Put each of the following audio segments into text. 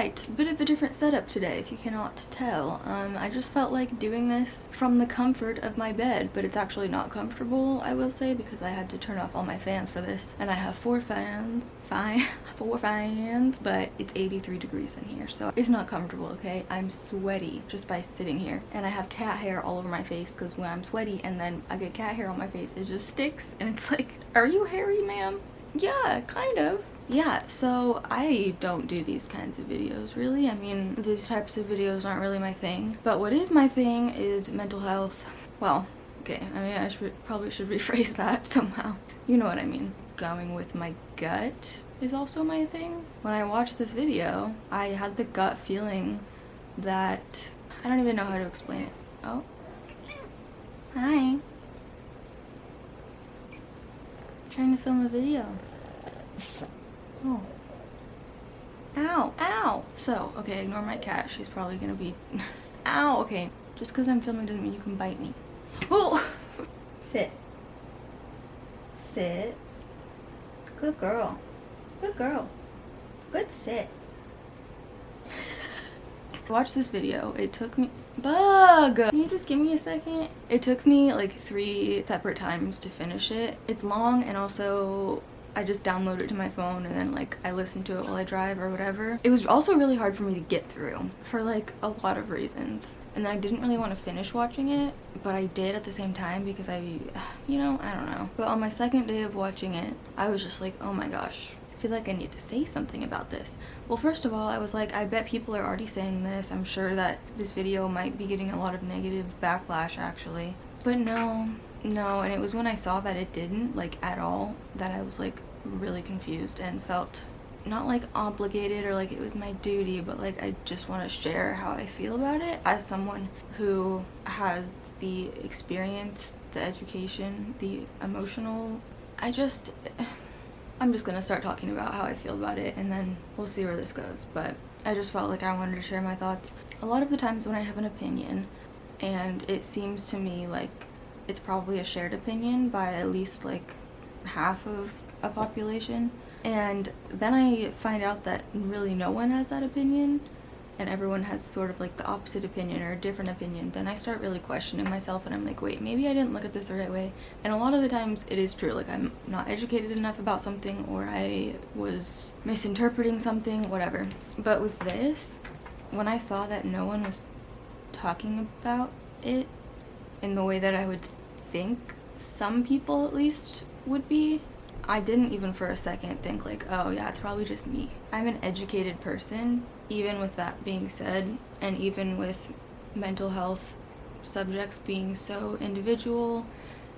Alright, a bit of a different setup today, if you cannot tell. I just felt like doing this from the comfort of my bed, but it's actually not comfortable, I will say, because I had to turn off all my fans for this. And I have 4 fans. Four fans. But it's 83 degrees in here, so it's not comfortable, okay? I'm sweaty just by sitting here. And I have cat hair all over my face, because when I'm sweaty and then I get cat hair on my face, it just sticks, and it's like, are you hairy, ma'am? Yeah, kind of. Yeah, so I don't do these kinds of videos, really. I mean, these types of videos aren't really my thing. But what is my thing is mental health. Well, okay, I mean, I probably should rephrase that somehow. You know what I mean. Going with my gut is also my thing. When I watched this video, I had the gut feeling that... I don't even know how to explain it. Oh. Hi. Trying to film a video. Oh. Ow, ow. So, okay, ignore my cat. She's probably gonna be... Ow, okay. Just because I'm filming doesn't mean you can bite me. Oh! Sit. Sit. Good girl. Good girl. Good sit. Watch this video. It took me... Bug! Can you just give me a second? It took me like 3 separate times to finish it. It's long, and also I just downloaded it to my phone and then like I listened to it while I drive or whatever. It was also really hard for me to get through for like a lot of reasons. And then I didn't really want to finish watching it, but I did at the same time because I don't know. But on my second day of watching it, I was just like, oh my gosh. I feel like I need to say something about this. Well, first of all, I was like, I bet people are already saying this. I'm sure that this video might be getting a lot of negative backlash, actually. But no, and it was when I saw that it didn't, like, at all, that I was, like, really confused and felt not, like, obligated or like it was my duty, but, like, I just want to share how I feel about it as someone who has the experience, the education, the emotional... I'm just gonna start talking about how I feel about it and then we'll see where this goes, but I just felt like I wanted to share my thoughts. A lot of the times when I have an opinion, and it seems to me like it's probably a shared opinion by at least like half of a population, and then I find out that really no one has that opinion and everyone has sort of like the opposite opinion or a different opinion, then I start really questioning myself and I'm like, wait, maybe I didn't look at this the right way. And a lot of the times it is true, like I'm not educated enough about something or I was misinterpreting something, whatever. But with this, when I saw that no one was talking about it in the way that I would think some people at least would be, I didn't even for a second think like, oh yeah, it's probably just me. I'm an educated person, even with that being said, and even with mental health subjects being so individual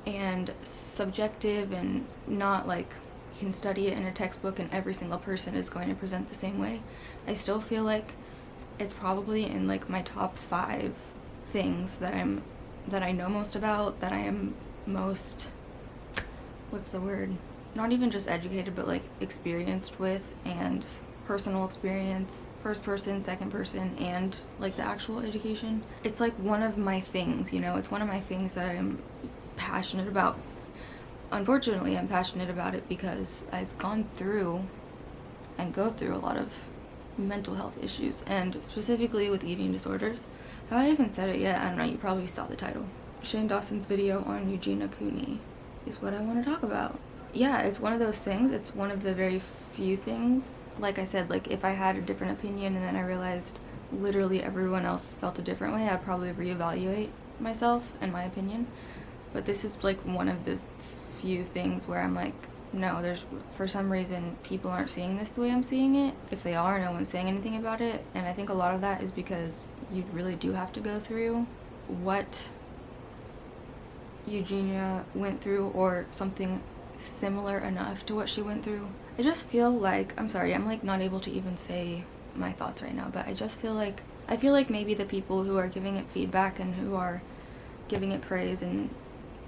and subjective and not like you can study it in a textbook and every single person is going to present the same way, I still feel like it's probably in like my top 5 things that I know most about, that I am most, what's the word? Not even just educated, but like experienced with, and personal experience, first person, second person, and like the actual education. It's like one of my things, you know, it's one of my things that I'm passionate about. Unfortunately, I'm passionate about it because I've gone through and go through a lot of mental health issues, and specifically with eating disorders. Have I even said it yet? I don't know, you probably saw the title. Shane Dawson's video on Eugenia Cooney is what I want to talk about. Yeah, it's one of those things. It's one of the very few things. Like I said, like if I had a different opinion and then I realized literally everyone else felt a different way, I'd probably reevaluate myself and my opinion. But this is like one of the few things where I'm like, no, there's, for some reason, people aren't seeing this the way I'm seeing it. If they are, no one's saying anything about it. And I think a lot of that is because you really do have to go through what Eugenia went through, or something similar enough to what she went through. I just feel like, I'm sorry, I'm like not able to even say my thoughts right now, but I just feel like, maybe the people who are giving it feedback and who are giving it praise and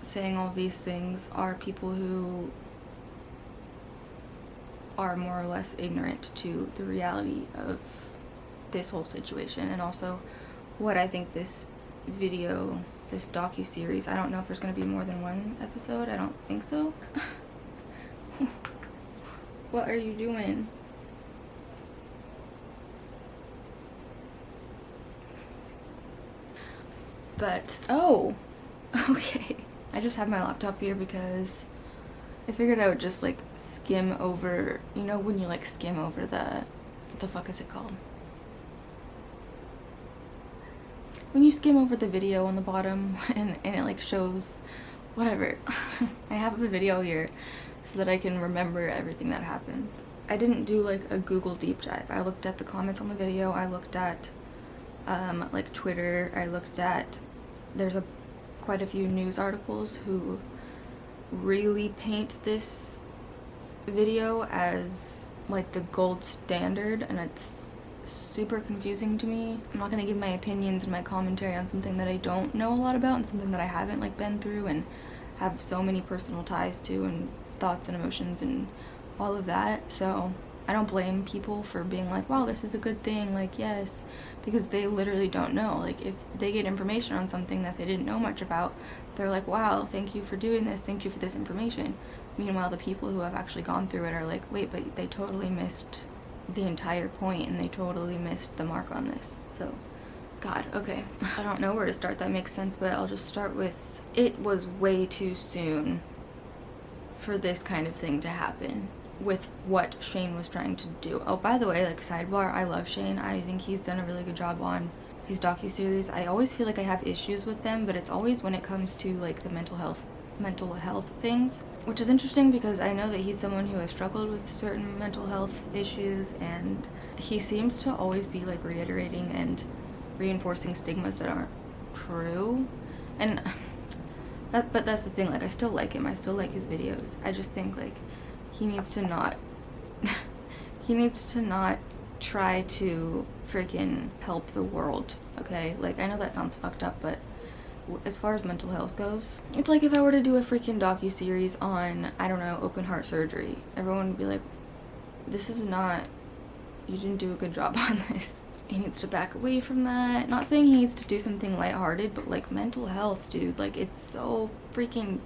saying all these things are people who are more or less ignorant to the reality of this whole situation, and also what I think this video, this docu-series, I don't know if there's going to be more than 1 episode, I don't think so. What are you doing? But, oh, okay. I just have my laptop here because I figured I would just, like, skim over, you know, when you, like, skim over what the fuck is it called? When you skim over the video on the bottom and it, like, shows whatever. I have the video here so that I can remember everything that happens. I didn't do, like, a Google deep dive. I looked at the comments on the video. I looked at, like, Twitter. I looked at, there's quite a few news articles who really paint this video as, like, the gold standard, and it's super confusing to me. I'm not gonna give my opinions and my commentary on something that I don't know a lot about and something that I haven't, like, been through and have so many personal ties to and thoughts and emotions and all of that. So I don't blame people for being like, wow, this is a good thing, like, yes, because they literally don't know. Like, if they get information on something that they didn't know much about, they're like, wow, thank you for doing this, thank you for this information. Meanwhile, the people who have actually gone through it are like, wait, but they totally missed the entire point and they totally missed the mark on this. So, God, okay. I don't know where to start that makes sense, but I'll just start with, it was way too soon for this kind of thing to happen with what Shane was trying to do. Oh, by the way, like, sidebar, I love Shane. I think he's done a really good job on his docuseries. I always feel like I have issues with them, but it's always when it comes to, like, the mental health things, which is interesting because I know that he's someone who has struggled with certain mental health issues, and he seems to always be, like, reiterating and reinforcing stigmas that aren't true. And but that's the thing, like, I still like him, I still like his videos. I just think, like, he needs to not try to freaking help the world, okay? Like, I know that sounds fucked up, but as far as mental health goes, it's like if I were to do a freaking docu-series on, I don't know, open heart surgery, everyone would be like, this is not, you didn't do a good job on this. He needs to back away from that. Not saying he needs to do something lighthearted, but, like, mental health, dude, like, it's so freaking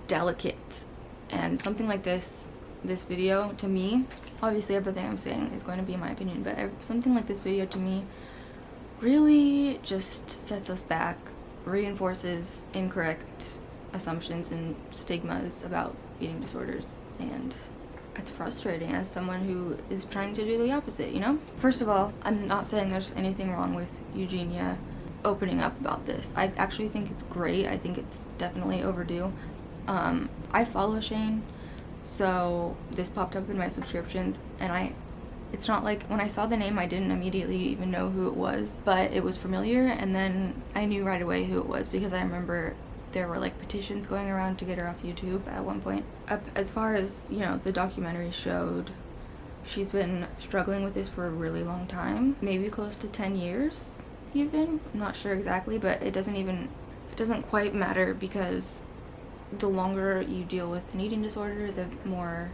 delicate. And something like this video, to me, obviously everything I'm saying is going to be my opinion, but something like this video, to me, really just sets us back, reinforces incorrect assumptions and stigmas about eating disorders, and it's frustrating as someone who is trying to do the opposite, you know? First of all, I'm not saying there's anything wrong with Eugenia opening up about this. I actually think it's great. I think it's definitely overdue. I follow Shane, so this popped up in my subscriptions, and it's not like when I saw the name I didn't immediately even know who it was, but it was familiar, and then I knew right away who it was because I remember there were, like, petitions going around to get her off YouTube at one point. As far as, you know, the documentary showed, she's been struggling with this for a really long time, maybe close to 10 years even. I'm not sure exactly, but it doesn't quite matter, because the longer you deal with an eating disorder, the more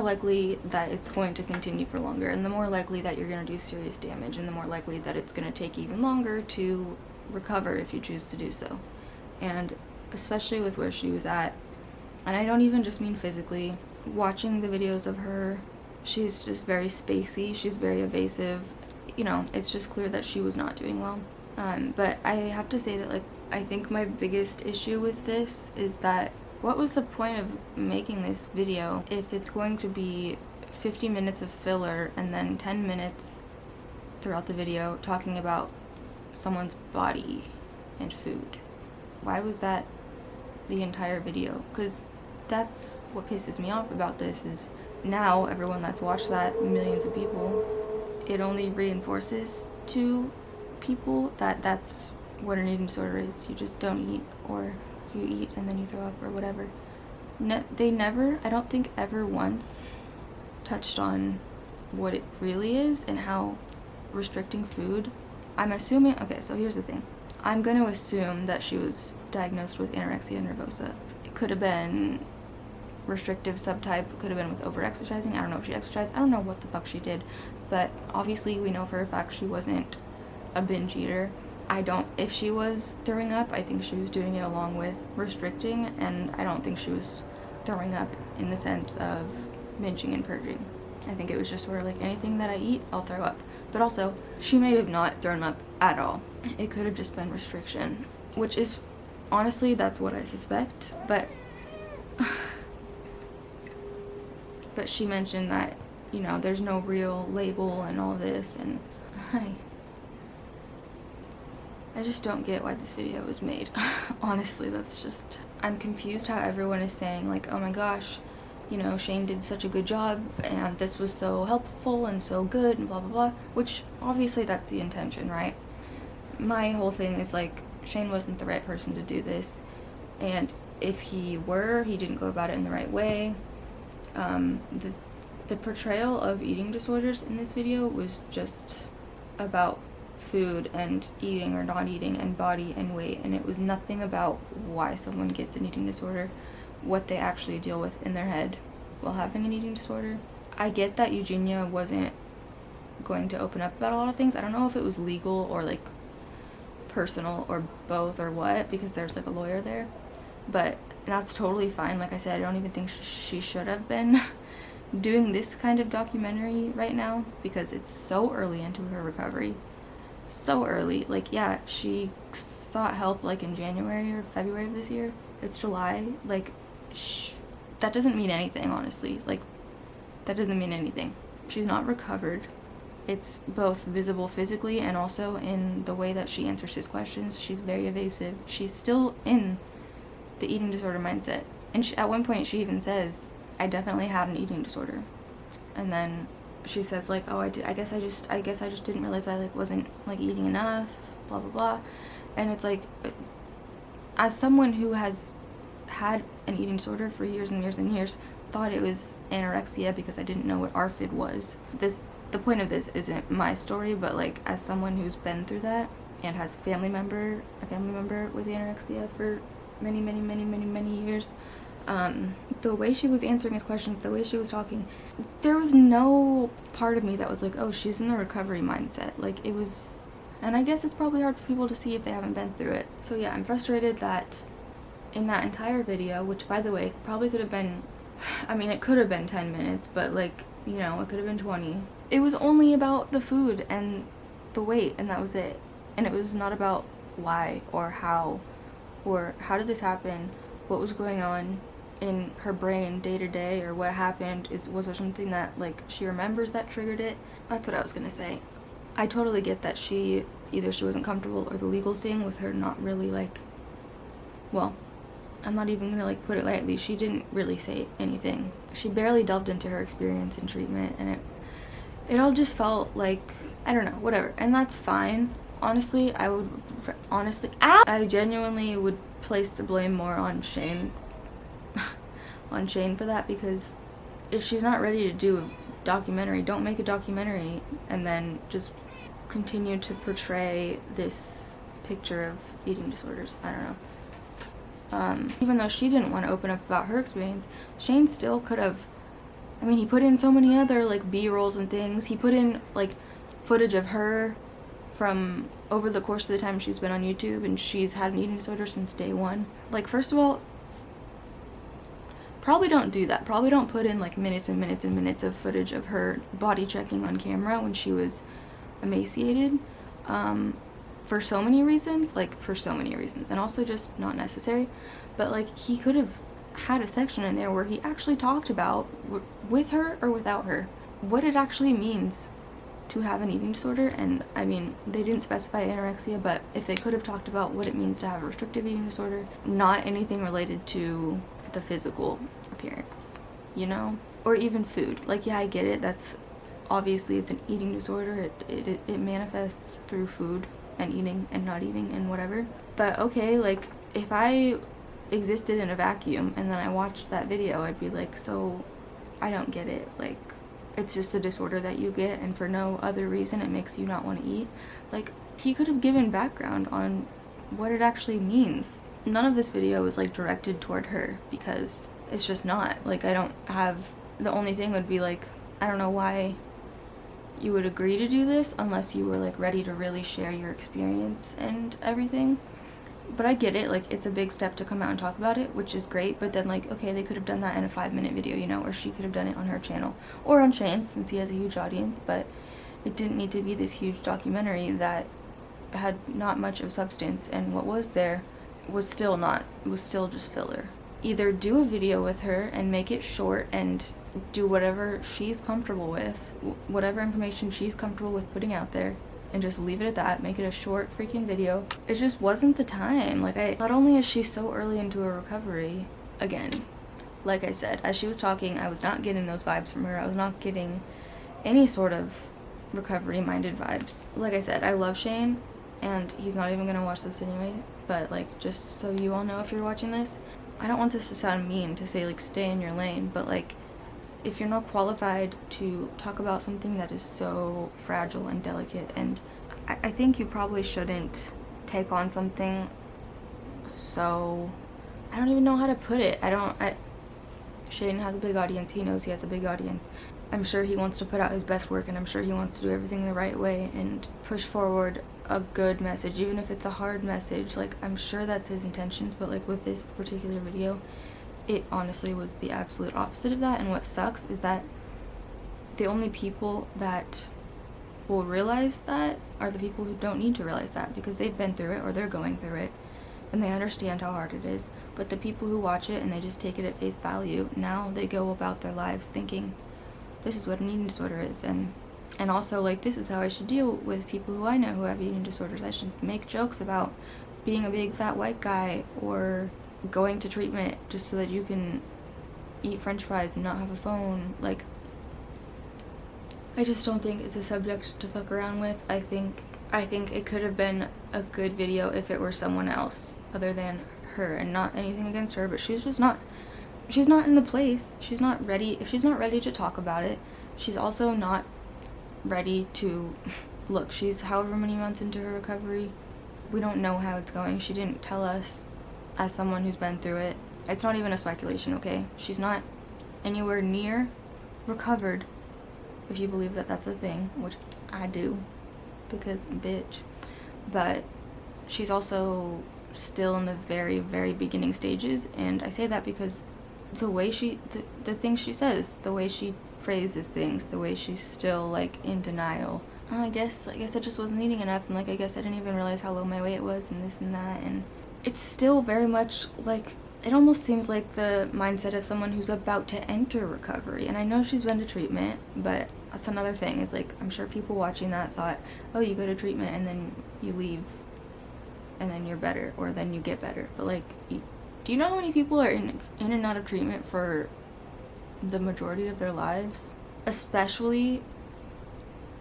likely that it's going to continue for longer, and the more likely that you're going to do serious damage, and the more likely that it's going to take even longer to recover if you choose to do so. And especially with where she was at, and I don't even just mean physically, watching the videos of her, she's just very spacey, she's very evasive, you know, it's just clear that she was not doing well. But I have to say that, like, I think my biggest issue with this is that what was the point of making this video if it's going to be 50 minutes of filler and then 10 minutes throughout the video talking about someone's body and food? Why was that the entire video? Because that's what pisses me off about this, is now everyone that's watched that, millions of people, it only reinforces to people that that's what an eating disorder is. You just don't eat, or you eat and then you throw up or whatever. No, they never, I don't think ever once touched on what it really is and how restricting food, I'm assuming, okay, so here's the thing. I'm going to assume that she was diagnosed with anorexia nervosa. It could have been restrictive subtype, could have been with over-exercising. I don't know if she exercised. I don't know what the fuck she did. But obviously we know for a fact she wasn't a binge eater. If she was throwing up, I think she was doing it along with restricting, and I don't think she was throwing up in the sense of binging and purging. I think it was just sort of like, anything that I eat, I'll throw up. But also, she may have not thrown up at all. It could have just been restriction, which is, honestly, that's what I suspect, but she mentioned that, you know, there's no real label and all this, and I just don't get why this video was made. Honestly, that's just, I'm confused how everyone is saying, like, oh my gosh, you know, Shane did such a good job, and this was so helpful and so good, and blah blah blah, which obviously that's the intention, right? My whole thing is, like, Shane wasn't the right person to do this, and if he were, he didn't go about it in the right way. The portrayal of eating disorders in this video was just about food and eating or not eating and body and weight, and it was nothing about why someone gets an eating disorder, what they actually deal with in their head while having an eating disorder. I get that Eugenia wasn't going to open up about a lot of things. I don't know if it was legal or like personal or both or what, because there's like a lawyer there, but that's totally fine. Like I said, I don't even think she should have been doing this kind of documentary right now, because it's so early into her recovery. So early. Like, yeah, she sought help like in January or February of this year. It's July. Like, that doesn't mean anything, honestly. Like, that doesn't mean anything. She's not recovered. It's both visible physically and also in the way that she answers his questions. She's very evasive. She's still in the eating disorder mindset. And at one point she even says, I definitely had an eating disorder. And then she says, like, oh, I guess I just didn't realize I like wasn't like eating enough, blah blah blah. And it's like, as someone who has had an eating disorder for years and years and years, thought it was anorexia because I didn't know what ARFID was. The point of this isn't my story, but like, as someone who's been through that and has a family member with anorexia for many years, the way she was answering his questions, the way she was talking, there was no part of me that was like, oh, she's in the recovery mindset. Like, it was, and I guess it's probably hard for people to see if they haven't been through it. So yeah, I'm frustrated that in that entire video, which by the way probably could have been, I mean, it could have been 10 minutes, but like, you know, it could have been 20. It was only about the food and the weight, and that was it. And it was not about why or how did this happen, what was going on in her brain day to day, or what happened. Was there something that like she remembers that triggered it? That's what I was gonna say. I totally get that either she wasn't comfortable, or the legal thing with her not really like, well, I'm not even gonna like put it lightly, she didn't really say anything. She barely delved into her experience in treatment, and it all just felt like, I don't know, whatever, and that's fine. Honestly, I genuinely would place the blame more on Shane for that, because if she's not ready to do a documentary, don't make a documentary and then just continue to portray this picture of eating disorders. I don't know. Even though she didn't want to open up about her experience, Shane still could have. I mean, he put in so many other like B-rolls and things. He put in like footage of her from over the course of the time she's been on YouTube, and she's had an eating disorder since day one. Like, first of all, probably don't do that. Probably don't put in like minutes and minutes and minutes of footage of her body checking on camera when she was emaciated, for so many reasons, and also just not necessary. But like, he could have had a section in there where he actually talked about, with her or without her, what it actually means to have an eating disorder. And I mean, they didn't specify anorexia, but if they could have talked about what it means to have a restrictive eating disorder, not anything related to the physical appearance, you know, or even food. Like, yeah, I get it, that's obviously, it's an eating disorder, it manifests through food and eating and not eating and whatever. But okay, like, if I existed in a vacuum and then I watched that video, I'd be like, so I don't get it. Like, it's just a disorder that you get, and for no other reason it makes you not want to eat. Like, he could have given background on what it actually means. None of this video is like directed toward her, because it's just not. Like, I don't have, the only thing would be like, I don't know why you would agree to do this unless you were like ready to really share your experience and everything. But I get it, like, it's a big step to come out and talk about it, which is great, but then like, okay, they could have done that in a 5-minute video, you know, or she could have done it on her channel, or on Shane's, since he has a huge audience. But it didn't need to be this huge documentary that had not much of substance, and what was there was still just filler. Either do a video with her and make it short and do whatever she's comfortable with, whatever information she's comfortable with putting out there, and just leave it at that, make it a short freaking video. It just wasn't the time. Like, not only is she so early into her recovery, again, like I said, as she was talking, I was not getting those vibes from her. I was not getting any sort of recovery-minded vibes. Like I said, I love Shane, and he's not even gonna watch this anyway, but, like, just so you all know, if you're watching this, I don't want this to sound mean to say, like, stay in your lane, but, like, if you're not qualified to talk about something that is so fragile and delicate, and I think you probably shouldn't take on something so, I don't even know how to put it. Shane has a big audience. He knows he has a big audience. I'm sure he wants to put out his best work, and I'm sure he wants to do everything the right way and push forward a good message, even if it's a hard message. Like, I'm sure that's his intentions, but, like, with this particular video, it honestly was the absolute opposite of that. And what sucks is that the only people that will realize that are the people who don't need to realize that, because they've been through it or they're going through it and they understand how hard it is. But the people who watch it and they just take it at face value, now they go about their lives thinking, this is what an eating disorder is, and also, like, this is how I should deal with people who I know who have eating disorders. I should make jokes about being a big fat white guy or going to treatment just so that you can eat french fries and not have a phone. Like, I just don't think it's a subject to fuck around with. I think it could have been a good video if it were someone else other than her, and not anything against her, but she's not in the place. She's not ready. If she's not ready to talk about it, she's also not ready to look. She's however many months into her recovery. We don't know how it's going. She didn't tell us. As someone who's been through it, it's not even a speculation, okay? She's not anywhere near recovered, if you believe that that's a thing, which I do, because bitch. But she's also still in the very, very beginning stages, and I say that because the way the things she says, the way she phrases things, the way she's still, like, in denial. I guess I just wasn't eating enough, and, like, I guess I didn't even realize how low my weight was, and this and that, and it's still very much, like, it almost seems like the mindset of someone who's about to enter recovery. And I know she's been to treatment, but that's another thing, is, like, I'm sure people watching that thought, oh, you go to treatment and then you leave and then you're better, or then you get better. But, like, do you know how many people are in and out of treatment for the majority of their lives? Especially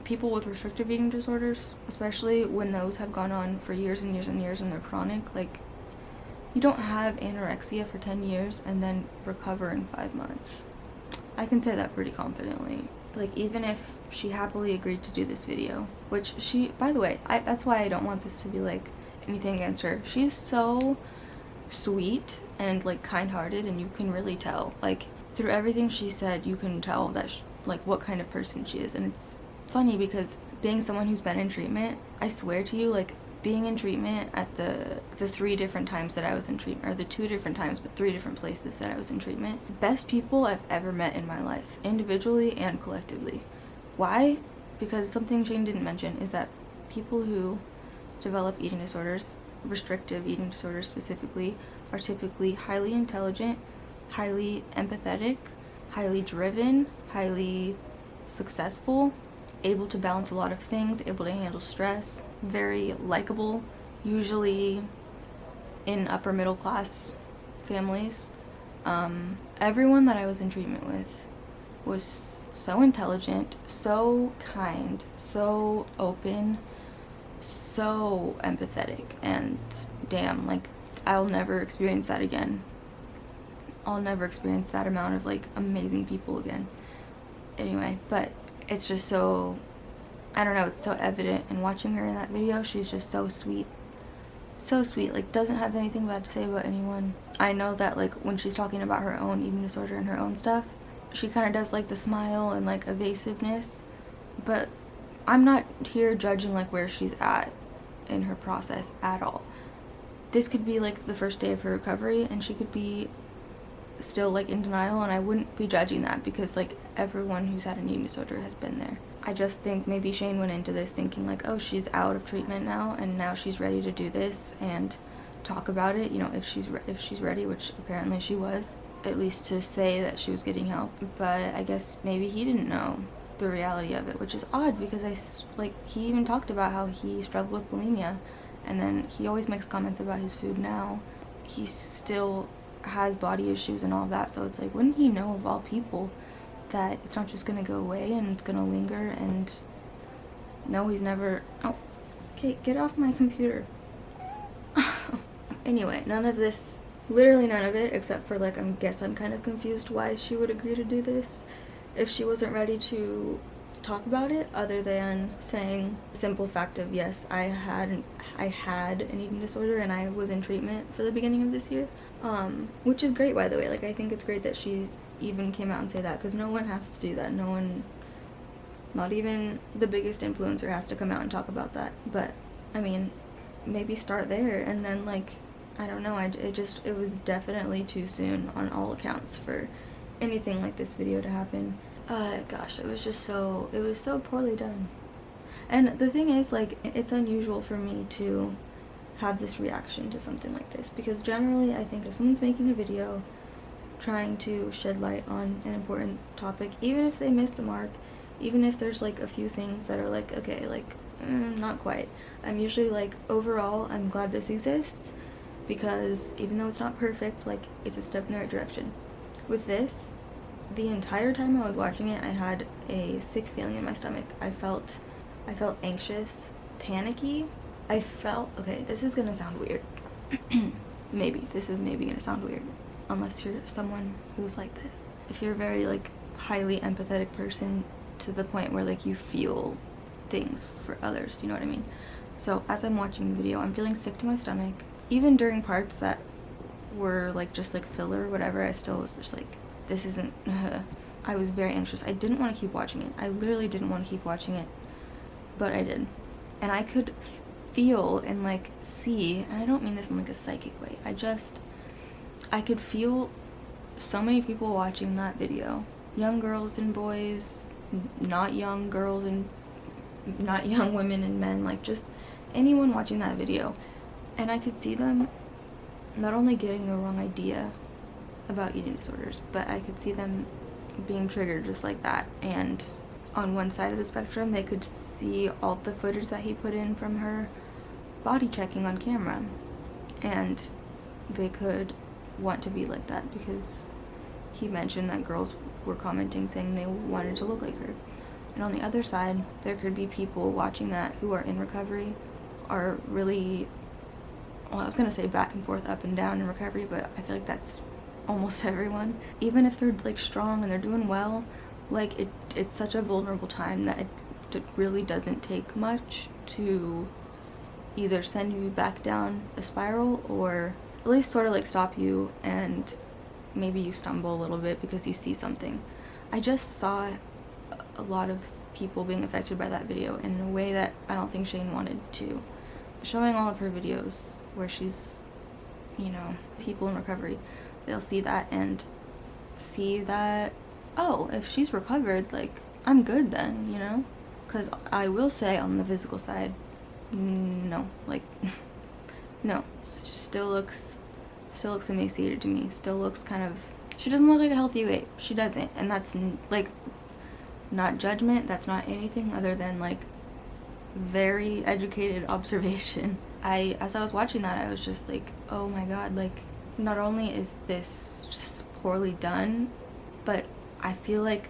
people with restrictive eating disorders, especially when those have gone on for years and years and years and they're chronic. Like, you don't have anorexia for 10 years and then recover in 5 months. I can say that pretty confidently. Like, even if she happily agreed to do this video, which she, by the way, that's why I don't want this to be, like, anything against her. She's so sweet and, like, kind-hearted, and you can really tell, like, through everything she said, you can tell that like, what kind of person she is. And it's funny because being someone who's been in treatment, I swear to you, like, being in treatment at the 3 different times that I was in treatment, or the 2 different times, but 3 different places that I was in treatment, best people I've ever met in my life, individually and collectively. Why? Because something Shane didn't mention is that people who develop eating disorders, restrictive eating disorders specifically, are typically highly intelligent, highly empathetic, highly driven, highly successful, able to balance a lot of things, able to handle stress, very likable, usually in upper middle class families. Everyone that I was in treatment with was so intelligent, so kind, so open, so empathetic, and damn, like, I'll never experience that again. I'll never experience that amount of, like, amazing people again. Anyway, but it's just so, I don't know, it's so evident. And watching her in that video, she's just so sweet. So sweet, like, doesn't have anything bad to say about anyone. I know that, like, when she's talking about her own eating disorder and her own stuff, she kind of does, like, the smile and, like, evasiveness. But I'm not here judging, like, where she's at in her process at all. This could be, like, the first day of her recovery, and she could be still, like, in denial, and I wouldn't be judging that because, like, everyone who's had an eating disorder has been there. I just think maybe Shane went into this thinking like, oh, she's out of treatment now, and now she's ready to do this and talk about it, you know, if she's ready, which apparently she was, at least to say that she was getting help. But I guess maybe he didn't know the reality of it, which is odd, because he even talked about how he struggled with bulimia, and then he always makes comments about his food now. He still has body issues and all of that, so it's like, wouldn't he know, of all people, that it's not just gonna go away and it's gonna linger? And no, he's never. Oh, okay, get off my computer. Anyway, none of this, literally none of it, except for like, I'm kind of confused why she would agree to do this if she wasn't ready to talk about it, other than saying the simple fact of, yes, I had an eating disorder and I was in treatment for the beginning of this year, which is great, by the way. Like, I think it's great that she even came out and say that, because no one has to do that. No one, not even the biggest influencer, has to come out and talk about that. But I mean, maybe start there, and then, like, I don't know, it was definitely too soon on all accounts for anything like this video to happen. Gosh, it was so poorly done. And the thing is, like, it's unusual for me to have this reaction to something like this, because generally I think if someone's making a video trying to shed light on an important topic, even if they miss the mark, even if there's like a few things that are like, okay, like, not quite, I'm usually like, overall, I'm glad this exists, because even though it's not perfect, like, it's a step in the right direction. With this, the entire time I was watching it, I had a sick feeling in my stomach. I felt anxious, panicky. Okay, this is gonna sound weird. This is maybe gonna sound weird, unless you're someone who's like this. If you're a very, like, highly empathetic person, to the point where, like, you feel things for others, do you know what I mean? So as I'm watching the video, I'm feeling sick to my stomach. Even during parts that were like just like filler or whatever, I still was just like, this isn't I was very anxious. I didn't want to keep watching it. I literally didn't want to keep watching it, but I did. And I could feel and like see, and I don't mean this in like a psychic way, I could feel so many people watching that video, young girls and boys, not young girls and not young women and men, like just anyone watching that video. And I could see them not only getting the wrong idea about eating disorders, but I could see them being triggered just like that. And on one side of the spectrum, they could see all the footage that he put in from her body checking on camera, and they could want to be like that, because he mentioned that girls were commenting saying they wanted to look like her. And on the other side, there could be people watching that who are in recovery, are really, well, I was gonna say back and forth, up and down in recovery, but I feel like that's almost everyone. Even if they're like strong and they're doing well, like it's such a vulnerable time that it really doesn't take much to either send you back down a spiral, or at least sort of like stop you, and maybe you stumble a little bit because you see something. I just saw a lot of people being affected by that video in a way that I don't think Shane wanted to. Showing all of her videos where she's, you know, people in recovery, they'll see that and see that, oh, if she's recovered, like, I'm good then, you know? Because I will say, on the physical side, no, like, no, she still looks emaciated to me, still looks kind of, she doesn't look like a healthy weight, she doesn't, and that's, like, not judgment, that's not anything other than, like, very educated observation. As I was watching that, I was just like, oh my god, like, not only is this just poorly done, but I feel like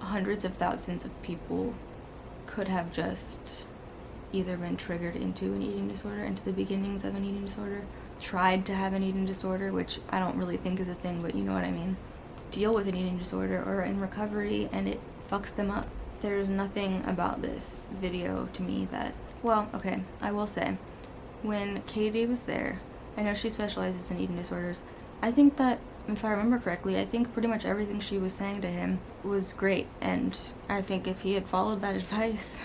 hundreds of thousands of people could have just either been triggered into an eating disorder, into the beginnings of an eating disorder, tried to have an eating disorder, which I don't really think is a thing, but you know what I mean, deal with an eating disorder, or in recovery, and it fucks them up. There's nothing about this video to me that, well, okay, I will say, when Katie was there, I know she specializes in eating disorders, I think that, if I remember correctly, I think pretty much everything she was saying to him was great, and I think if he had followed that advice,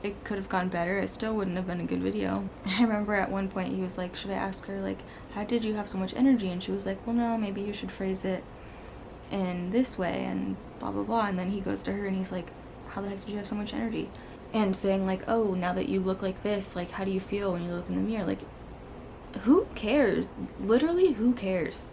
it could have gone better. It still wouldn't have been a good video. I remember at one point he was like, should I ask her, like, how did you have so much energy? And she was like, well, no, maybe you should phrase it in this way, and blah blah blah. And then he goes to her and he's like, how the heck did you have so much energy? And saying like, oh, now that you look like this, like, how do you feel when you look in the mirror? Like, who cares? Literally, who cares?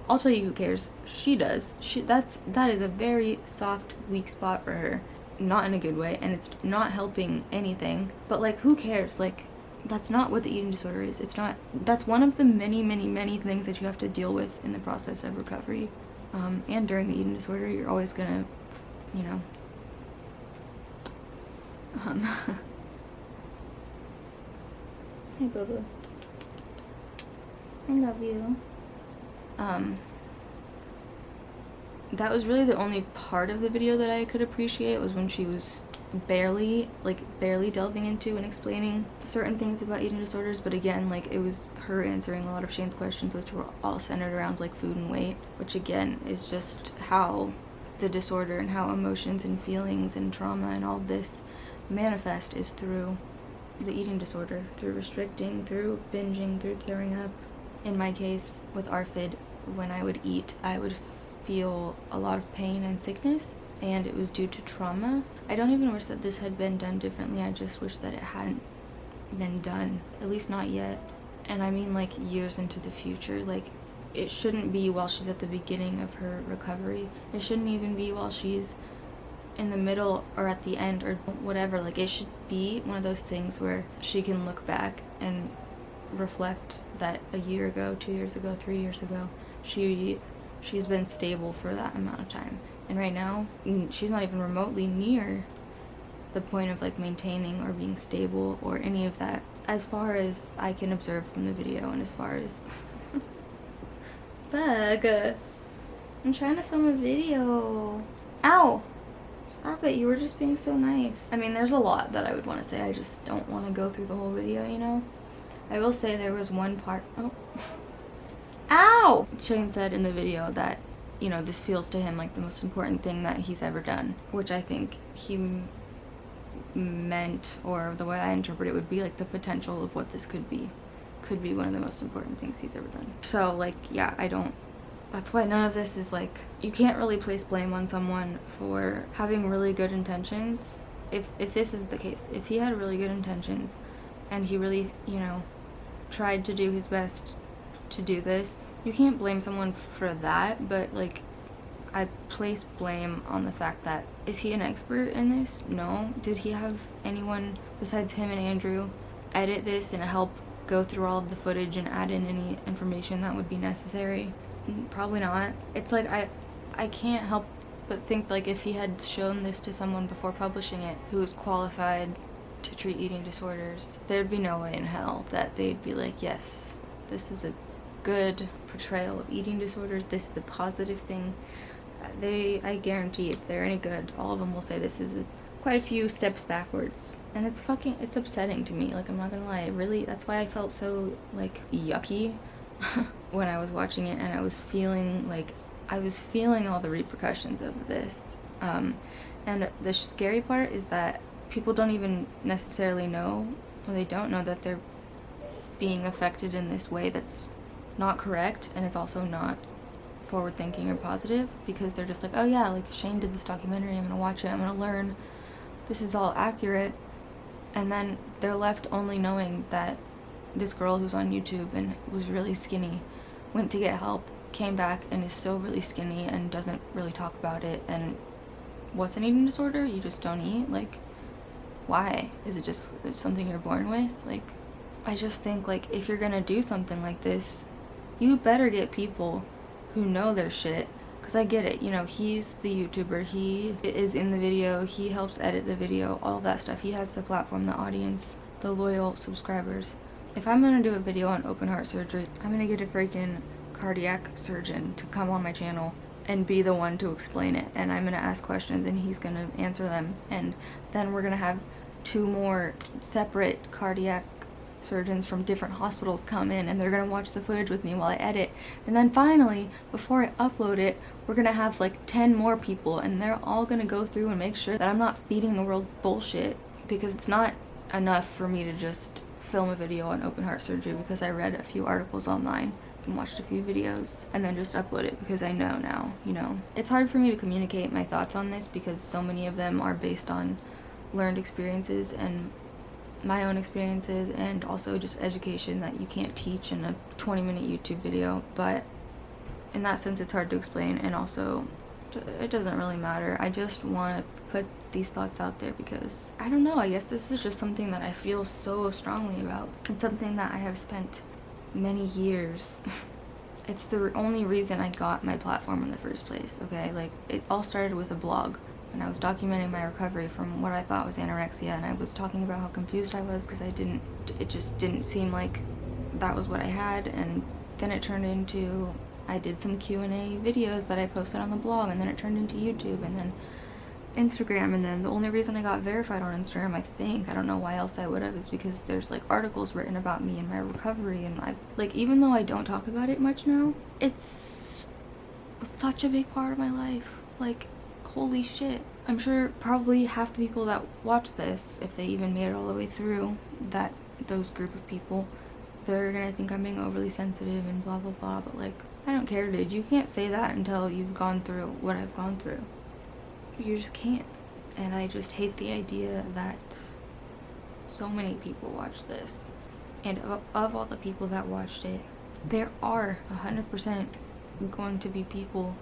I'll tell you who cares. She does. That is a very soft, weak spot for her. Not in a good way, and it's not helping anything. But like, who cares? Like, that's not what the eating disorder is. It's not. That's one of the many, many, many things that you have to deal with in the process of recovery. And during the eating disorder, you're always gonna, you know. Hey, Boo-Boo. I love you. That was really the only part of the video that I could appreciate, was when she was barely delving into and explaining certain things about eating disorders. But again, like, it was her answering a lot of Shane's questions, which were all centered around like food and weight, which again is just how the disorder and how emotions and feelings and trauma and all of this manifest is through the eating disorder, through restricting, through binging, through throwing up. In my case with ARFID, when I would eat, I would feel a lot of pain and sickness, and it was due to trauma. I don't even wish that this had been done differently. I just wish that it hadn't been done, at least not yet. And I mean, like, years into the future. Like, it shouldn't be while she's at the beginning of her recovery. It shouldn't even be while she's in the middle or at the end or whatever. Like, it should be one of those things where she can look back and reflect that a year ago, 2 years ago, 3 years ago, she's been stable for that amount of time. And right now, she's not even remotely near the point of like maintaining or being stable or any of that, as far as I can observe from the video. And as far as Bug, I'm trying to film a video. Ow! Stop it, you were just being so nice. I mean, there's a lot that I would want to say. I just don't want to go through the whole video, you know? I will say there was one part. Oh. Ow! Shane said in the video that, you know, this feels to him like the most important thing that he's ever done, which I think he meant, or the way I interpret it would be like the potential of what this could be one of the most important things he's ever done. So like, yeah, that's why none of this is like, you can't really place blame on someone for having really good intentions. If this is the case, if he had really good intentions and he really, you know, tried to do his best to do this, you can't blame someone for that. But like, I place blame on the fact that, is he an expert in this? No. Did he have anyone besides him and Andrew edit this and help go through all of the footage and add in any information that would be necessary? Probably not. It's like, I can't help but think like, if he had shown this to someone before publishing it who was qualified to treat eating disorders, there'd be no way in hell that they'd be like, yes, this is a good portrayal of eating disorders, this is a positive thing. I guarantee if they're any good, all of them will say this is quite a few steps backwards. And it's upsetting to me, like, I'm not gonna lie. Really, that's why I felt so like yucky when I was watching it, and I was feeling all the repercussions of this. And the scary part is that people don't even necessarily know, or they don't know that they're being affected in this way that's not correct, and it's also not forward thinking or positive, because they're just like, oh yeah, like Shane did this documentary, I'm gonna watch it, I'm gonna learn, this is all accurate. And then they're left only knowing that this girl who's on YouTube and was really skinny went to get help, came back and is still really skinny and doesn't really talk about it. And what's an eating disorder? You just don't eat? Like, why? Is it just something you're born with? Like, I just think, like, if you're gonna do something like this, you better get people who know their shit. Because I get it, you know, he's the YouTuber, he is in the video, he helps edit the video, all of that stuff. He has the platform, the audience, the loyal subscribers. If I'm gonna do a video on open heart surgery, I'm gonna get a freaking cardiac surgeon to come on my channel and be the one to explain it. And I'm gonna ask questions and he's gonna answer them. And then we're gonna have 2 more separate cardiac surgeons from different hospitals come in, and they're gonna watch the footage with me while I edit. And then finally, before I upload it, we're gonna have like 10 more people, and they're all gonna go through and make sure that I'm not feeding the world bullshit. Because it's not enough for me to just film a video on open heart surgery because I read a few articles online. and watched a few videos and then just upload it because I know now, you know. It's hard for me to communicate my thoughts on this because so many of them are based on learned experiences and my own experiences, and also just education that you can't teach in a 20-minute YouTube video. But in that sense, it's hard to explain, and also it doesn't really matter. I just want to put these thoughts out there because, I don't know, I guess this is just something that I feel so strongly about. It's something that I have spent many years. It's the only reason I got my platform in the first place, okay? Like, it all started with a blog. And I was documenting my recovery from what I thought was anorexia, and I was talking about how confused I was because it just didn't seem like that was what I had. And then it turned into, I did some Q&A videos that I posted on the blog, and then it turned into YouTube, and then Instagram, and then the only reason I got verified on Instagram, I don't know why else I would have, is because there's like articles written about me and my recovery, and even though I don't talk about it much now, it's such a big part of my life. Like, holy shit. I'm sure probably half the people that watch this, if they even made it all the way through, those group of people, they're gonna think I'm being overly sensitive and blah blah blah, but like, I don't care, dude. You can't say that until you've gone through what I've gone through. You just can't. And I just hate the idea that so many people watch this. And of all the people that watched it, there are 100% going to be people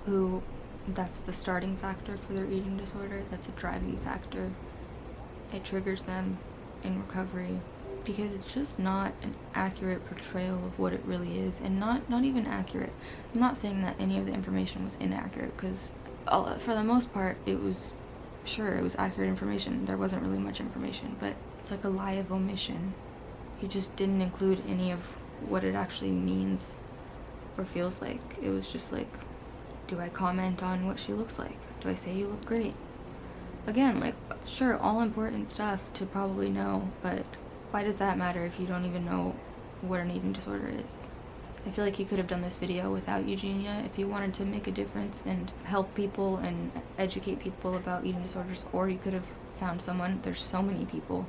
who that's the starting factor for their eating disorder. That's a driving factor. It triggers them in recovery because it's just not an accurate portrayal of what it really is, and not even accurate. I'm not saying that any of the information was inaccurate, because for the most part it was accurate information. There wasn't really much information, but it's like a lie of omission. He just didn't include any of what it actually means or feels like. It was just like, do I comment on what she looks like? Do I say you look great? Again, like, sure, all important stuff to probably know, but why does that matter if you don't even know what an eating disorder is? I feel like he could have done this video without Eugenia if he wanted to make a difference and help people and educate people about eating disorders, or he could have found someone. There's so many people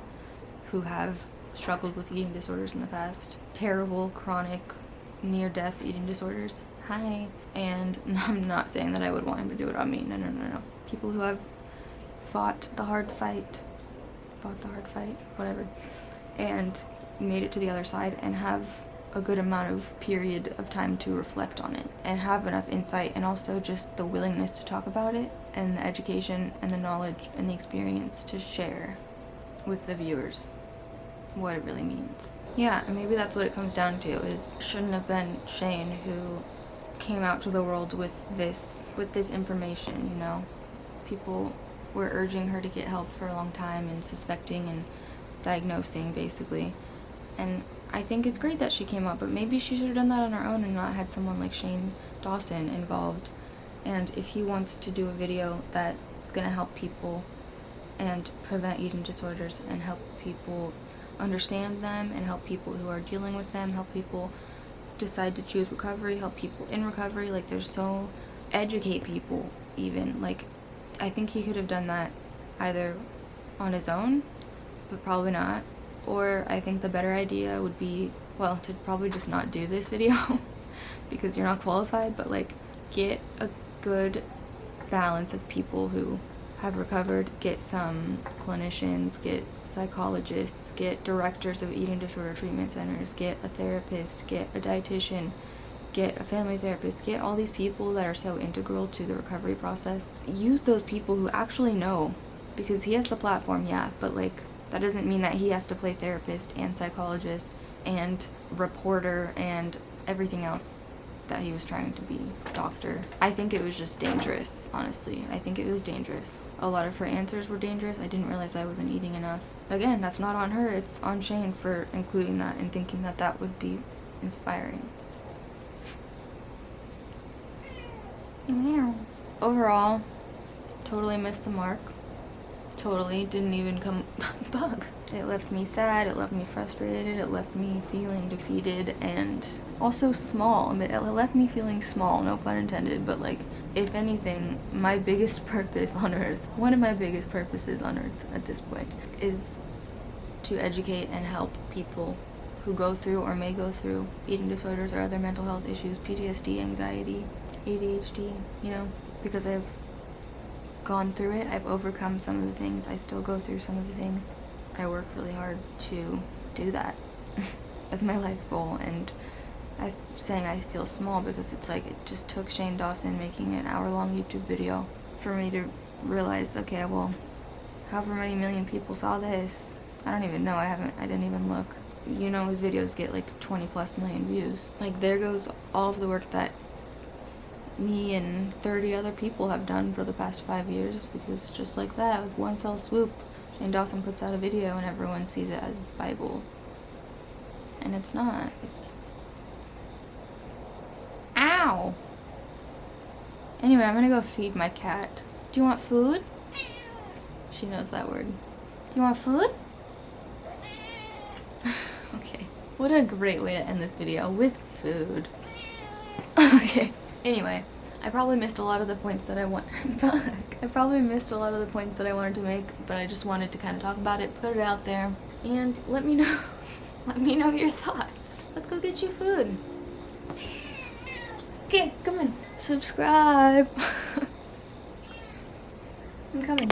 who have struggled with eating disorders in the past. Terrible, chronic, near-death eating disorders. Hi. And I'm not saying that I would want him to do it on me. No. People who have fought the hard fight, whatever, and made it to the other side and have a good amount of period of time to reflect on it and have enough insight, and also just the willingness to talk about it, and the education and the knowledge and the experience to share with the viewers what it really means. Yeah, and maybe that's what it comes down to, is shouldn't have been Shane who came out to the world with this information, you know. People were urging her to get help for a long time, and suspecting and diagnosing, basically. And I think it's great that she came out, but maybe she should have done that on her own and not had someone like Shane Dawson involved. And if he wants to do a video that's going to help people and prevent eating disorders and help people understand them and help people who are dealing with them, help people decide to choose recovery, help people in recovery, like, educate people even. Like, I think he could have done that either on his own, but probably not. Or I think the better idea would be, well, to probably just not do this video because you're not qualified, but like, get a good balance of people who have recovered, get some clinicians, get psychologists, get directors of eating disorder treatment centers, get a therapist, get a dietitian, get a family therapist, get all these people that are so integral to the recovery process. Use those people who actually know, because he has the platform, yeah, but like, that doesn't mean that he has to play therapist and psychologist and reporter and everything else that he was trying to be, doctor. I think it was just dangerous, honestly. I think it was dangerous. A lot of her answers were dangerous. I didn't realize I wasn't eating enough. Again, that's not on her, it's on Shane for including that and thinking that that would be inspiring. Overall, totally missed the mark. Totally didn't even come bug. It left me sad, it left me frustrated, it left me feeling defeated and also small. It left me feeling small, no pun intended, but like, if anything, my biggest purpose on earth, one of my biggest purposes on earth at this point, is to educate and help people who go through or may go through eating disorders or other mental health issues, PTSD, anxiety, ADHD, you know, because I've gone through it. I've overcome some of the things. I still go through some of the things. I work really hard to do that as my life goal, and I'm saying I feel small because it's like it just took Shane Dawson making an hour-long YouTube video for me to realize, okay, well, however many million people saw this, I don't even know, I didn't even look. You know, his videos get like 20+ million views. Like, there goes all of the work that me and 30 other people have done for the past 5 years, because just like that, with one fell swoop, Shane Dawson puts out a video and everyone sees it as Bible. And it's not. It's... Ow! Anyway, I'm gonna go feed my cat. Do you want food? She knows that word. Do you want food? Okay. What a great way to end this video, with food. Okay. Anyway, I probably missed a lot of the points that I wanted to make, but I just wanted to kind of talk about it, put it out there, and let me know your thoughts. Let's go get you food. Okay, come on. Subscribe. I'm coming.